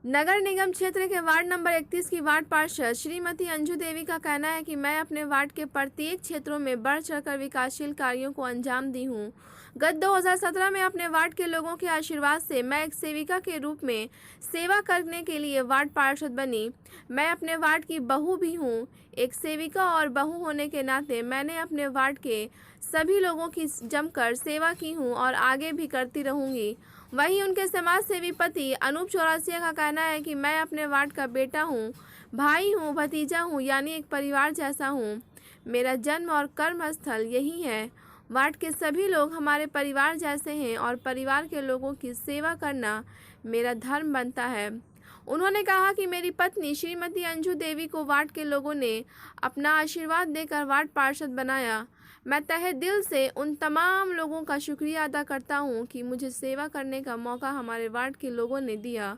नगर निगम क्षेत्र के ward number 31 की वार्ड पार्षद श्रीमती अंजू देवी का कहना है कि मैं अपने वार्ड के प्रत्येक क्षेत्रों में बढ़ चढ़कर विकासशील कार्यों को अंजाम दी हूं। गत 2017 में अपने वार्ड के लोगों के आशीर्वाद से मैं एक सेविका के रूप में सेवा करने के लिए वार्ड पार्षद बनी। मैं अपने वार्ड की बहू भी हूं। एक सेविका और बहू होने के नाते मैंने अपने वार्ड के सभी लोगों की जमकर सेवा की हूं और आगे भी करती रहूंगी। वहीं उनके समाज सेवी पति अनूप चौरसिया का कहना है कि मैं अपने वार्ड का बेटा हूं, भाई हूं, भतीजा हूं, यानी एक परिवार जैसा हूं। मेरा जन्म और कर्म स्थल यही है। वार्ड के सभी लोग हमारे परिवार जैसे हैं और परिवार के लोगों की सेवा करना मेरा धर्म बनता है। उन्होंने कहा कि मेरी पत्नी श्रीमती अंजू देवी को वार्ड के लोगों ने अपना आशीर्वाद देकर वार्ड पार्षद बनाया। मैं तहे दिल से उन तमाम लोगों का शुक्रिया अदा करता हूं कि मुझे सेवा करने का मौका हमारे वार्ड के लोगों ने दिया।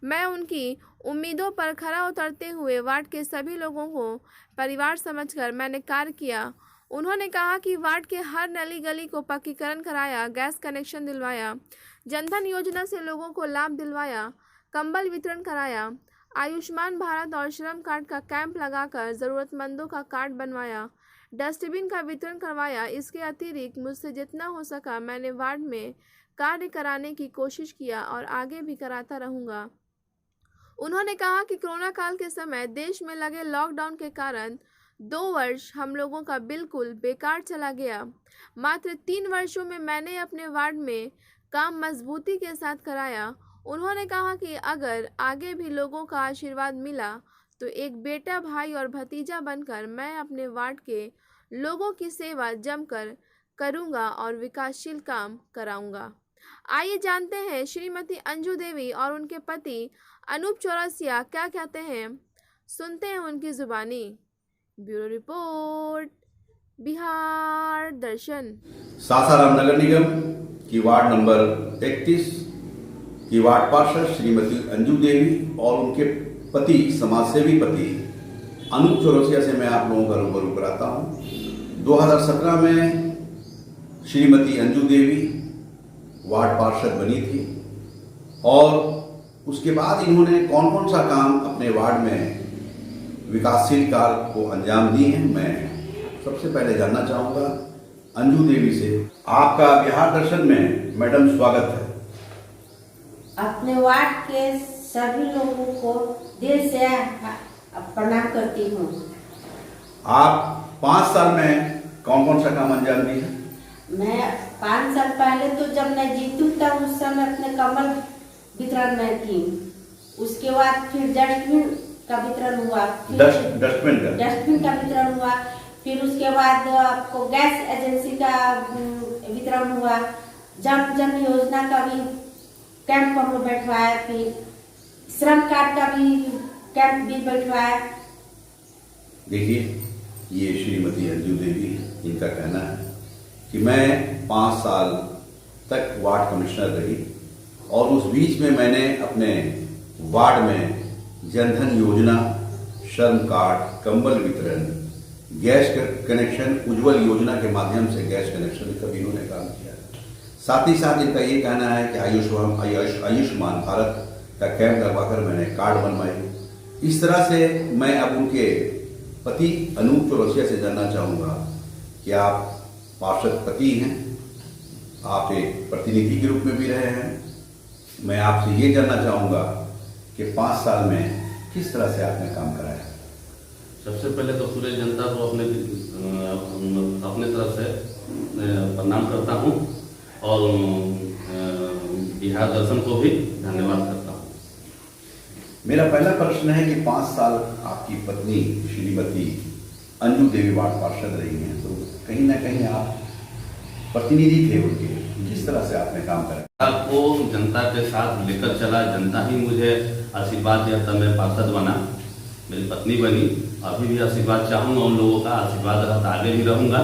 मैं उनकी उम्मीदों पर खरा उतरते हुए वार्ड के सभी लोगों को परिवार समझकर मैंने कार्य किया। उन्होंने कहा कि वार्ड के हर नली गली को पक्कीकरण कराया, गैस कनेक्शन दिलवाया, जनधन योजना से लोगों को लाभ दिलवाया, कंबल वितरण कराया, आयुष्मान भारत और श्रम कार्ड का कैंप लगाकर ज़रूरतमंदों का कार्ड बनवाया, डस्टबिन का वितरण करवाया। इसके अतिरिक्त मुझसे जितना हो सका मैंने वार्ड में कार्य कराने की कोशिश किया और आगे भी कराता रहूँगा। उन्होंने कहा कि कोरोना काल के समय देश में लगे लॉकडाउन के कारण 2 वर्ष हम लोगों का बिल्कुल बेकार चला गया। मात्र 3 वर्षों में मैंने अपने वार्ड में काम मजबूती के साथ कराया। उन्होंने कहा कि अगर आगे भी लोगों का आशीर्वाद मिला तो एक बेटा, भाई और भतीजा बनकर मैं अपने वार्ड के लोगों की सेवा जमकर करूंगा और विकासशील काम कराऊंगा। आइए जानते हैं श्रीमती अंजू देवी और उनके पति अनूप चौरसिया क्या कहते हैं। सुनते हैं उनकी जुबानी। ब्यूरो रिपोर्ट, बिहार दर्शन। सासाराम नगर निगम की वार्ड नंबर 31 की वार्ड पार्षद श्रीमती अंजू देवी और उनके पति, समाजसेवी पति अनूप चौरसिया से मैं आप लोगों का रूबरू कराता हूँ। 2017 में श्रीमती अंजू देवी वार्ड पार्षद बनी थी और उसके बाद इन्होंने कौन कौन सा काम अपने वार्ड में विकासशील कार्य को अंजाम दिए हैं, मैं सबसे पहले जानना चाहूँगा अंजू देवी से। आपका बिहार दर्शन में मैडम स्वागत है। अपने वार्ड के सभी लोगों को दिल से प्रणाम करती हूँ। आप 5 साल में कौन कौन सा काम अंजाम दिए हैं? मैं 5 साल पहले तो जब मैं जीतू तब उस समय अपने कमल वितरण में की। उसके बाद फिर डस्टबिन का वितरण हुआ, डस्टबिन का वितरण हुआ। फिर उसके बाद आपको गैस एजेंसी का वितरण हुआ। जन जन योजना का भी कैंप हम बैठवाया, फिर श्रम कार्ड का भी कैंप भी बैठवाया। देखिए, ये श्रीमती अंजू देवी, इनका कहना है कि मैं 5 साल तक वार्ड कमिश्नर रही और उस बीच में मैंने अपने वार्ड में जनधन योजना, श्रम कार्ड, कंबल वितरण, गैस कनेक्शन, उज्ज्वल योजना के माध्यम से गैस कनेक्शन का भी इन्होंने काम किया। साथ ही साथ इनका ये कहना है कि आयुष्मान भारत का कैंप लगवाकर मैंने कार्ड बनवाए। इस तरह से मैं अब उनके पति अनूप चौरसिया से जानना चाहूँगा कि आप पार्षद पति हैं, आप एक प्रतिनिधि के रूप में भी रहे हैं। मैं आपसे ये जानना चाहूँगा कि 5 साल में किस तरह से आपने काम कराया। सबसे पहले तो पूरे जनता को अपने तरफ से प्रणाम करता हूँ और बिहार दर्शन को भी धन्यवाद करता हूँ। मेरा पहला प्रश्न है कि 5 साल आपकी पत्नी श्रीमती अंजू देवी वार्ड पार्षद रही हैं, तो कहीं ना कहीं आप प्रतिनिधि थे उनके, किस तरह से आपने काम करा? आपको जनता के साथ लेकर चला, जनता ही मुझे आशीर्वाद दिया तब मैं पार्षद बना, मेरी पत्नी बनी। अभी भी आशीर्वाद चाहूँगा, उन लोगों का आशीर्वाद रहा तो आगे भी रहूँगा।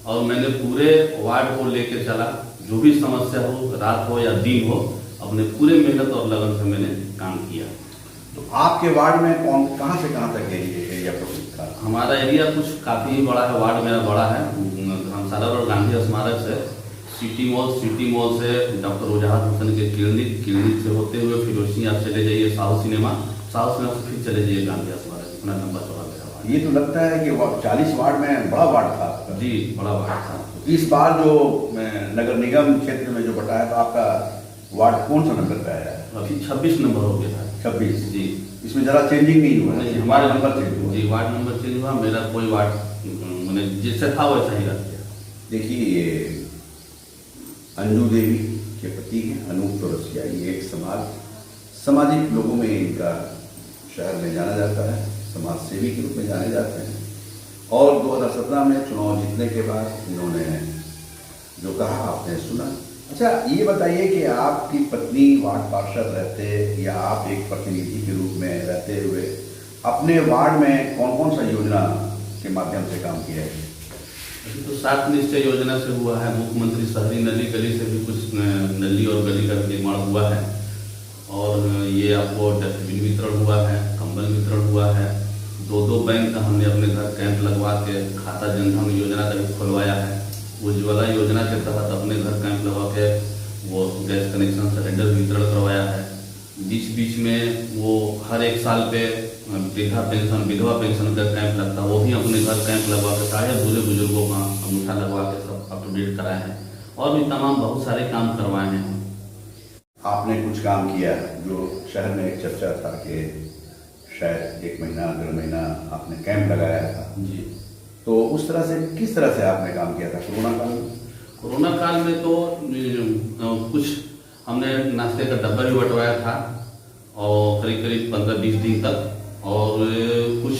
और मैंने पूरे वार्ड को लेकर चला, जो भी समस्या हो, रात हो या दिन हो, अपने पूरे मेहनत और लगन से मैंने काम किया। तो आपके वार्ड में कहाँ से कहाँ तक एरिया प्रोजेक्ट था? हमारा एरिया कुछ काफ़ी बड़ा है, वार्ड मेरा बड़ा है। धर्मशाला और गांधी स्मारक से सिटी मॉल से डॉक्टर वजाहत हुसैन के क्लिनिक से होते हुए फिर वैसे आप चले जाइए साहू सिनेमा से फिर चले जाइए गांधी अस्पताल, इतना लंबा चौड़ा मेरा वार्ड। ये तो लगता है कि 40 वार्ड में बड़ा वार्ड था आपका। जी बड़ा वार्ड था। इस बार जो नगर निगम क्षेत्र में जो बताया था आपका वार्ड कौन सा नंबर पे आया है? अभी 26 नंबर हो गया था। 26 जी। इसमें जरा चेंजिंग नहीं हुआ है? हमारा नंबर चेंज हुआ? जी वार्ड नंबर चेंज हुआ, मेरा कोई वार्ड मैंने जैसे था वैसा ही रख दिया। देखिए ये अंजू देवी के पति हैं अनूप चौरसिया, ये एक सामाजिक लोगों में इनका शहर में जाना जाता है, समाज सेवी के रूप में जाने जाते हैं। और 2017 में चुनाव जीतने के बाद इन्होंने जो कहा आपने सुना। अच्छा ये बताइए कि आपकी पत्नी वार्ड पार्षद रहते या आप एक प्रतिनिधि के रूप में रहते हुए अपने वार्ड में कौन कौन सा योजना के माध्यम से काम किया है? अभी तो 7 निश्चय योजना से हुआ है, मुख्यमंत्री शहरी नली गली से भी कुछ नली और गली का निर्माण हुआ है, और ये आपको डस्टबिन वितरण हुआ है, कंबल वितरण हुआ है, 2 बैंक का हमने अपने घर कैंप लगवा के खाता जनधन योजना का भी खुलवाया है, उज्ज्वला योजना के तहत अपने घर कैंप लगवा के वो गैस कनेक्शन सिलेंडर वितरण करवाया है। बीच में वो हर एक साल पे विधवा पेंशन का कैंप लगता है, वो भी अपने घर कैंप लगवा के सारे बूढ़े बुजुर्गों का अंगूठा लगवा के सब अप टू डेट कराए हैं, और भी तमाम बहुत सारे काम करवाए हैं। आपने कुछ काम किया जो शहर में एक चर्चा था कि शायद 1 महीना 1.5 महीना आपने कैंप लगाया था जी। तो उस तरह से किस तरह से आपने काम किया था कोरोना काल में तो कुछ हमने नाश्ते का डब्बा भी बंटवाया था, और करीब 15-20 दिन तक, और कुछ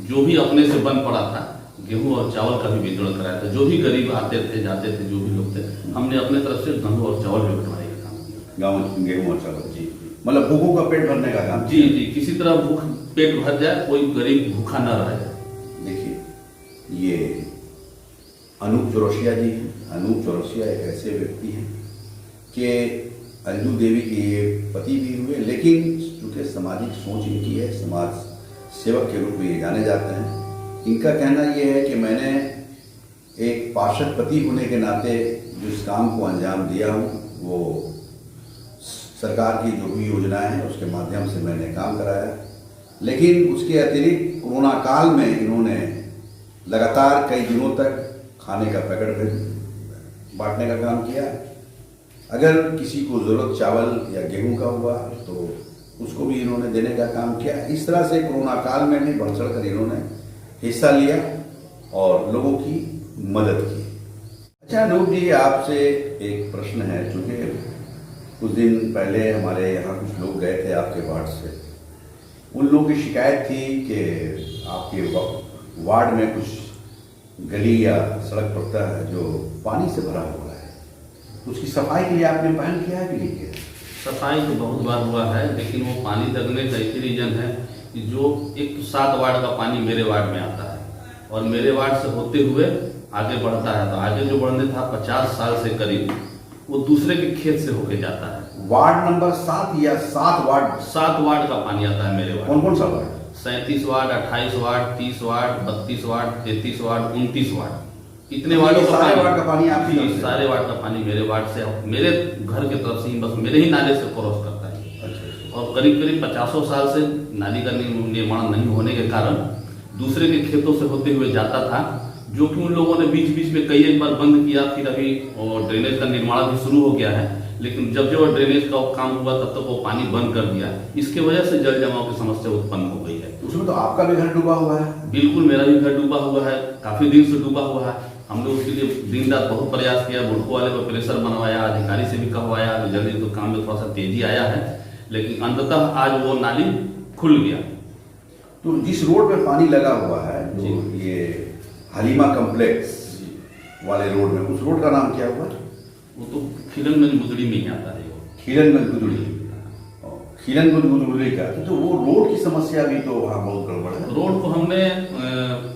जो भी अपने से बन पड़ा था गेहूं और चावल का भी वितरण कराया था। जो भी गरीब आते थे जाते थे, जो भी लोग थे, हमने अपने तरफ से गेहूं और चावल भी बंटवाने का काम किया। गाँव गेहूं और चावल? जी, मतलब भूखों का पेट भरने का काम? जी, किसी तरह भूख पेट भर जाए, कोई गरीब भूखा न रह जाए। देखिए ये अनूप चौरसिया जी हैं। अनूप चौरसिया एक ऐसे व्यक्ति हैं कि अंजू देवी के ये पति भी हुए, लेकिन चूंकि सामाजिक सोच इनकी है, समाज सेवक के रूप में ये जाने जाते हैं। इनका कहना ये है कि मैंने एक पार्षद पति होने के नाते जो इस काम को अंजाम दिया हूँ, वो सरकार की जो भी योजनाएं हैं उसके माध्यम से मैंने काम कराया। लेकिन उसके अतिरिक्त कोरोना काल में इन्होंने लगातार कई दिनों तक खाने का पैकेट बांटने का काम किया। अगर किसी को ज़रूरत चावल या गेहूं का हुआ तो उसको भी इन्होंने देने का काम किया। इस तरह से कोरोना काल में भी बढ़ चढ़ कर इन्होंने हिस्सा लिया और लोगों की मदद की। अच्छा अनूप जी, आपसे एक प्रश्न है, चूँकि कुछ दिन पहले हमारे यहाँ कुछ लोग गए थे आपके वार्ड से, उन लोगों की शिकायत थी कि आपके वार्ड में कुछ गली या सड़क पड़ता है जो पानी से भरा हुआ है, उसकी सफाई के लिए आपने पहल किया है कि नहीं किया? सफाई तो बहुत बार हुआ है, लेकिन वो पानी लगने का एक रीजन है कि जो एक तो 7 वार्ड का पानी मेरे वार्ड में आता है और मेरे वार्ड से होते हुए आगे बढ़ता है, तो आगे जो बढ़ने था 50 साल से करीब वो दूसरे के खेत से होके जाता है। वार्ड नंबर 7 या 7 वार्ड? 7 वार्ड का पानी आता है मेरे वार्ड। कौन कौन सा ward? 37 ward, 28 ward, 30 ward, 32 ward, 33 ward, 29 ward, इतने वार्डों का सारे वार्ड का पानी आपकी तरफ से? सारे वार्ड का पानी मेरे वार्ड से, मेरे घर के तरफ से ही, बस मेरे ही नाले से क्रॉस करता है। अच्छा। और करीब 50 साल से नाली का निर्माण नहीं होने के कारण दूसरे के खेतों से होते हुए जाता था, जो कि उन लोगों ने बीच बीच में कई एक बार बंद किया, फिर अभी ड्रेनेज का निर्माण भी शुरू हो गया है, लेकिन जब जब ड्रेनेज का काम हुआ तब तक वो पानी बंद कर दिया। इसके वजह से जल जमाव की समस्या उत्पन्न हो गई है। उसमें तो आपका भी घर डूबा हुआ है? बिल्कुल, मेरा भी घर डूबा हुआ है, काफी दिन से डूबा हुआ है। हमने उसके लिए दिन रात बहुत प्रयास किया, बुड़को वाले को प्रेशर बनवाया, अधिकारी से भी कहवाया, जल्दी तो काम में थोड़ा सा तेजी आया है, लेकिन अंततः आज वो नाली खुल गया। तो जिस रोड पे पानी लगा हुआ है, जो ये हलीमा कॉम्प्लेक्स वाले रोड में, उस रोड का नाम क्या हुआ? वो तो खिलनगंज गुदड़ी में ही आता है। खिलनगंज गुदड़ी? खिलनगंज गुदड़ी का तो वो रोड की समस्या भी तो वहाँ बहुत गड़बड़ है। रोड को हमने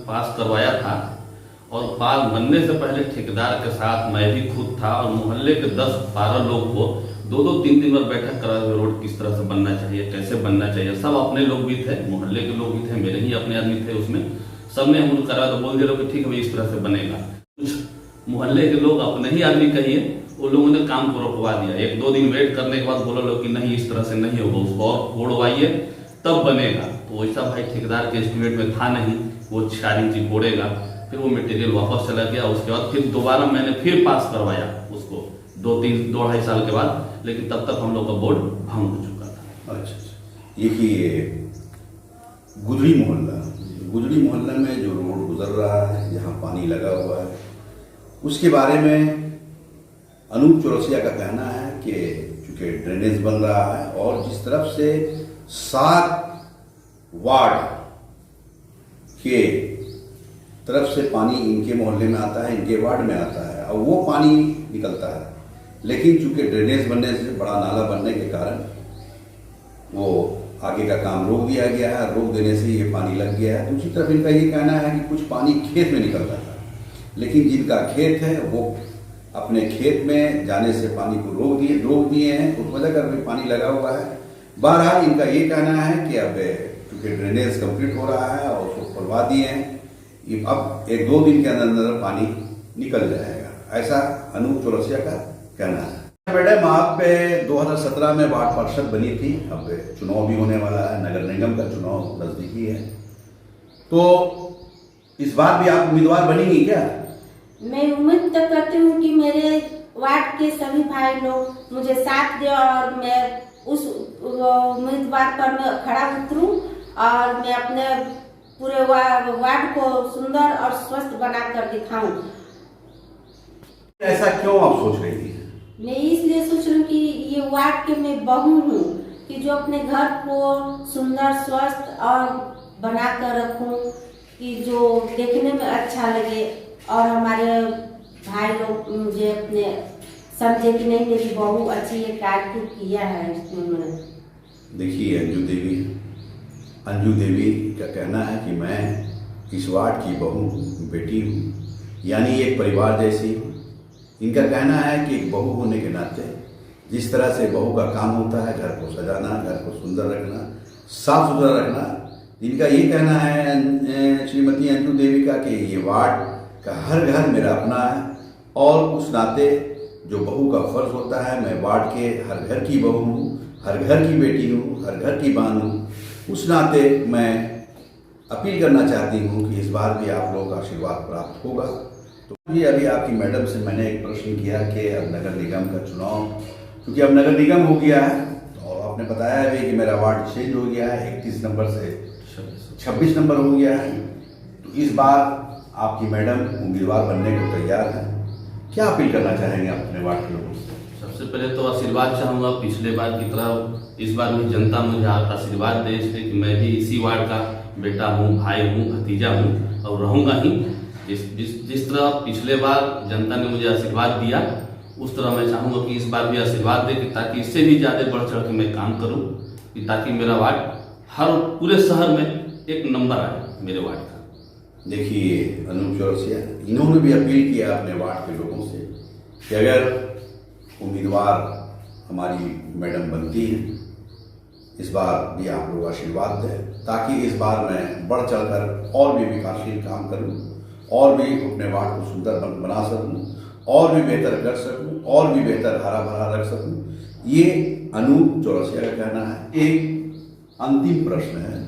पास करवाया था, और पास बनने से पहले ठेकेदार के साथ मैं भी खुद था, और मोहल्ले के 10-12 लोग को 2-3 बार बैठक करा हुए, रोड किस तरह से बनना चाहिए, कैसे बनना चाहिए। सब अपने लोग भी थे, मोहल्ले के लोग भी थे, मेरे ही अपने आदमी थे उसमें, सबने हम करा तो बोल दिया कि ठीक है इस तरह से बनेगा। कुछ मोहल्ले के लोग अपने ही आदमी कहिए, वो लोगों ने काम को रोकवा दिया। 1-2 दिन वेट करने के बाद बोला लोग कि नहीं इस तरह से नहीं होगा, उसको और कोड़वाइए तब बनेगा। तो वैसा भाई ठेकेदार के एस्टिमेट में था नहीं, वो 4 इंच कोड़ेगा। फिर वो मटेरियल वापस चला गया। उसके बाद फिर दोबारा मैंने फिर पास करवाया उसको 2-2.5 साल के बाद, लेकिन तब तक हम लोग का बोर्ड भंग हो चुका था। अच्छा, ये कि गुजरी मोहल्ला में जो रोड गुजर रहा है, जहाँ पानी लगा हुआ है, उसके बारे में अनूप चौरसिया का कहना है कि चूंकि ड्रेनेज बन रहा है और जिस तरफ से 7 वार्ड के तरफ से पानी इनके मोहल्ले में आता है, इनके वार्ड में आता है और वो पानी निकलता है, लेकिन चूंकि ड्रेनेज बनने से, बड़ा नाला बनने के कारण वो आगे का काम रोक दिया गया है। रोक देने से ये पानी लग गया है। दूसरी तरफ इनका ये कहना है कि कुछ पानी खेत में निकलता था, लेकिन जिनका खेत है वो अपने खेत में जाने से पानी को रोक दिए हैं, उस वजह कर भी पानी लगा हुआ है। बहरहाल इनका ये कहना है कि अब क्योंकि ड्रेनेज कंप्लीट हो रहा है और उसको खुलवा दिए हैं, अब 1-2 दिन के अंदर पानी निकल जाएगा, ऐसा अनूप चौरसिया का कहना है। मैडम, आप 2017 में वार्ड पार्षद बनी थी, अब चुनाव भी होने वाला है, नगर निगम का चुनाव नजदीकी है, तो इस बार भी आप उम्मीदवार बनेंगी क्या? मैं उम्मीद तो करती हूँ कि मेरे वार्ड के सभी भाई लोग मुझे साथ दे और मैं उस उम्मीदवार पर मैं खड़ा उतरूं और मैं अपने पूरे वार्ड को सुंदर और स्वस्थ बनाकर दिखाऊं। ऐसा क्यों आप सोच रही थी? मैं इसलिए सोच रही हूँ कि ये वार्ड के मैं बहू हूँ कि जो अपने घर को सुंदर स्वस्थ और बना कर रखूँ कि जो देखने में अच्छा लगे और हमारे भाई लोग मुझे अपने समझे कि नहीं मेरी बहू अच्छी ये कार्य किया है इसमें। देखिए अंजू देवी का कहना है कि मैं इस वार्ड की बहू बेटी हूँ, यानी एक परिवार जैसी हूँ। इनका कहना है कि एक बहू होने के नाते जिस तरह से बहू का काम होता है, घर को सजाना, घर को सुंदर रखना, साफ सुथरा रखना, इनका ये कहना है श्रीमती अंजू देवी का कि ये वार्ड का हर घर मेरा अपना है और उस नाते जो बहू का फर्ज होता है, मैं वार्ड के हर घर की बहू हूँ, हर घर की बेटी हूँ, हर घर की बहन हूँ। उस नाते मैं अपील करना चाहती हूँ कि इस बार भी आप लोगों का आशीर्वाद प्राप्त होगा। तो अभी आपकी मैडम से मैंने एक प्रश्न किया कि अब नगर निगम का चुनाव, क्योंकि अब नगर निगम हो गया है और आपने बताया भी कि मेरा वार्ड चेंज हो गया है, 31 नंबर से 26 नंबर हो गया है, तो इस बार आपकी मैडम उम्मीदवार बनने को तैयार है। क्या अपील करना चाहेंगे आप अपने वार्ड के लोगों से? सबसे पहले तो आशीर्वाद चाहूँगा, पिछले बार की तरह इस बार भी जनता मुझे आशीर्वाद दे इसलिए कि मैं भी इसी वार्ड का बेटा हूँ, भाई हूँ, भतीजा हूँ और रहूँगा ही। जिस तरह पिछले बार जनता ने मुझे आशीर्वाद दिया, उस तरह मैं चाहूँगा कि इस बार भी आशीर्वाद दे कि ताकि इससे भी ज़्यादा बढ़ चढ़ के मैं काम करूँ, कि ताकि मेरा वार्ड हर पूरे शहर में एक नंबर आए मेरे वार्ड का। देखिए अनूप चौरसिया, इन्होंने भी अपील किया अपने वार्ड के लोगों से कि अगर उम्मीदवार हमारी मैडम बनती है, इस बार भी आप लोग आशीर्वाद दें ताकि इस बार मैं बढ़ चढ़कर और भी विकासशील काम करूं और भी अपने वार्ड को सुंदर बना सकूं और भी बेहतर कर सकूं और भी बेहतर हरा भरा रख सकूं। ये अनूप चौरसिया का कहना है। एक अंतिम प्रश्न है।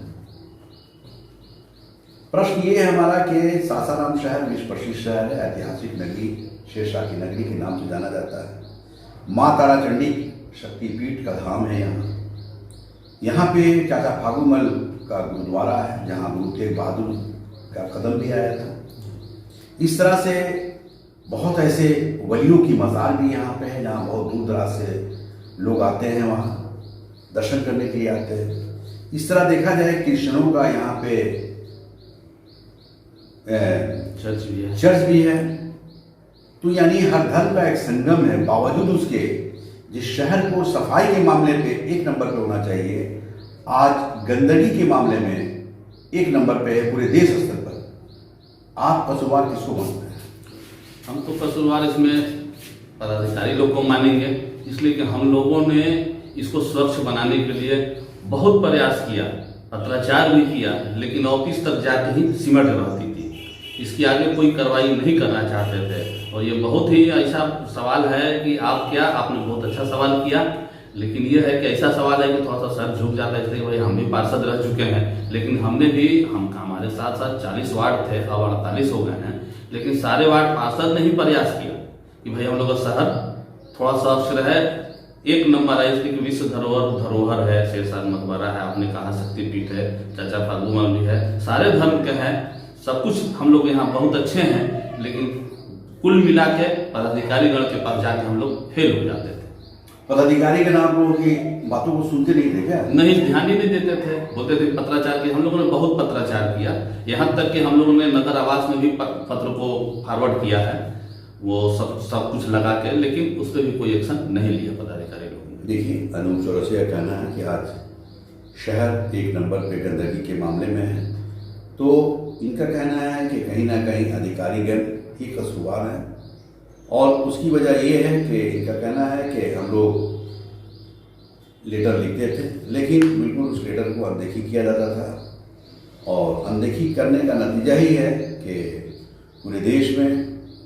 प्रश्न ये है हमारा कि सासाराम शहर विश्व प्रसिद्ध शहर है, ऐतिहासिक नगरी, शेरशाह की नगरी के नाम से जाना जाता है। माँ तारा चंडी शक्तिपीठ का धाम है। यहाँ पे चाचा फागुमल का गुरुद्वारा है जहाँ गुरु तेग बहादुर का कदम भी आया था। इस तरह से बहुत ऐसे वलियों की मज़ार भी यहाँ पे है जहाँ बहुत दूर दराज से लोग आते हैं, वहाँ दर्शन करने के लिए आते हैं। इस तरह देखा जाए क्रिश्चियनों का यहाँ पे चर्च भी है। तो यानी हर धर्म का एक संगम है। बावजूद उसके जिस शहर को सफाई के मामले पे 1 नंबर पे होना चाहिए, आज गंदगी के मामले में 1 नंबर पे है पूरे देश स्तर पर। आप कसूरवार किसको मानते हैं? हम तो कसूरवार इसमें पदाधिकारी लोग को मानेंगे, इसलिए कि हम लोगों ने इसको स्वच्छ बनाने के लिए बहुत प्रयास किया, पत्राचार भी किया, लेकिन ऑफिस तक जाके ही सिमट रहती थी। इसकी आगे कोई कार्रवाई नहीं करना चाहते थे। और ये बहुत ही ऐसा सवाल है कि आपने बहुत अच्छा सवाल किया, लेकिन ये है कि ऐसा सवाल है कि थोड़ा सा सर झुक जाता है। जैसे भाई हम भी पार्षद रह चुके हैं, लेकिन हमारे साथ साथ 40 वार्ड थे, अब 48 हो गए हैं, लेकिन सारे वार्ड पार्षद ने ही प्रयास किया कि भाई हम लोग का शहर थोड़ा सा अक्षर है, एक नंबर है। इसकी विश्व धरोहर है, शेरशाह मकबरा है, आपने कहा शक्तिपीठ है, चाचा फागुमल भी है, सारे धर्म के हैं, सब कुछ हम लोग यहाँ बहुत अच्छे हैं। लेकिन कुल मिला के पदाधिकारी गण के पास जाके हम लोग फेल हो जाते थे। पदाधिकारी के नाम लोगों की बातों को सुनते नहीं थे क्या? नहीं, ध्यान ही नहीं देते थे, बोलते थे पत्राचार किया। हम लोगों ने बहुत पत्राचार किया, यहाँ तक कि हम लोगों ने नगर आवास में भी पत्र को फॉरवर्ड किया है, वो सब कुछ लगा के, लेकिन उस पर भी कोई एक्शन नहीं लिया पदाधिकारी लोगों ने। देखिए, अनूप चौरसिया का कहना है कि आज शहर एक नंबर पे गंदगी के मामले में है, तो इनका कहना है कि कहीं ना कहीं अधिकारीगण ही कसूरवार हैं, और उसकी वजह ये है कि इनका कहना है कि हम लोग लेटर लिखते थे, लेकिन बिल्कुल उस लेटर को अनदेखी किया जाता था, और अनदेखी करने का नतीजा ही है कि पूरे देश में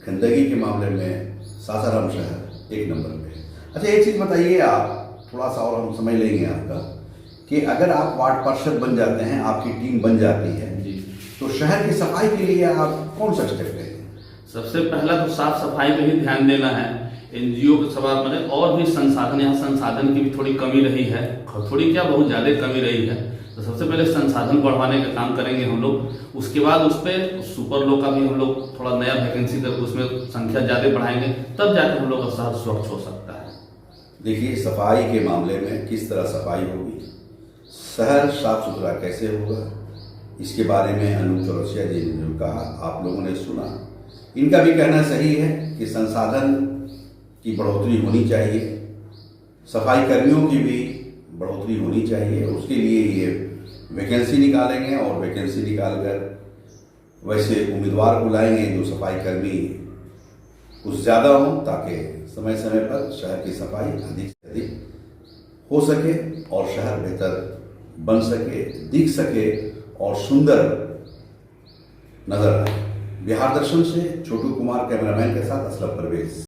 गंदगी के मामले में सासाराम शहर एक नंबर पे है। अच्छा, एक चीज़ बताइए आप, थोड़ा सा और हम समझ लेंगे आपका, कि अगर आप वार्ड पार्षद बन जाते हैं, आपकी टीम बन जाती है जी, तो शहर की सफाई के लिए आप कौन सा स्टेप लेंगे? सबसे पहला तो साफ सफाई पे ही ध्यान देना है। एनजीओ के सवाल बने, और भी संसाधन, यहाँ संसाधन की भी थोड़ी कमी रही है, थोड़ी क्या बहुत ज़्यादा कमी रही है, तो सबसे पहले संसाधन बढ़वाने का काम करेंगे हम लोग। उसके बाद उस पर सुपर लो का भी हम लोग थोड़ा नया वैकेंसी करके उसमें संख्या ज़्यादा बढ़ाएंगे, तब जाकर हम लोग का शहर स्वच्छ हो सकता है। देखिए, सफाई के मामले में किस तरह सफाई होगी, शहर साफ सुथरा कैसे होगा, इसके बारे में अनूप चौरसिया जी ने जो कहा आप लोगों ने सुना। इनका भी कहना सही है कि संसाधन की बढ़ोतरी होनी चाहिए, सफाई कर्मियों की भी बढ़ोतरी होनी चाहिए। उसके लिए ये वैकेंसी निकालेंगे, और वैकेंसी निकालकर वैसे उम्मीदवार को लाएंगे जो सफाई कर्मी कुछ ज़्यादा हों, ताकि समय समय पर शहर की सफाई अधिक से अधिक हो सके और शहर बेहतर बन सके, दिख सके और सुंदर नजर आए। बिहार दर्शन से छोटू कुमार कैमरामैन के साथ असलम परवेज।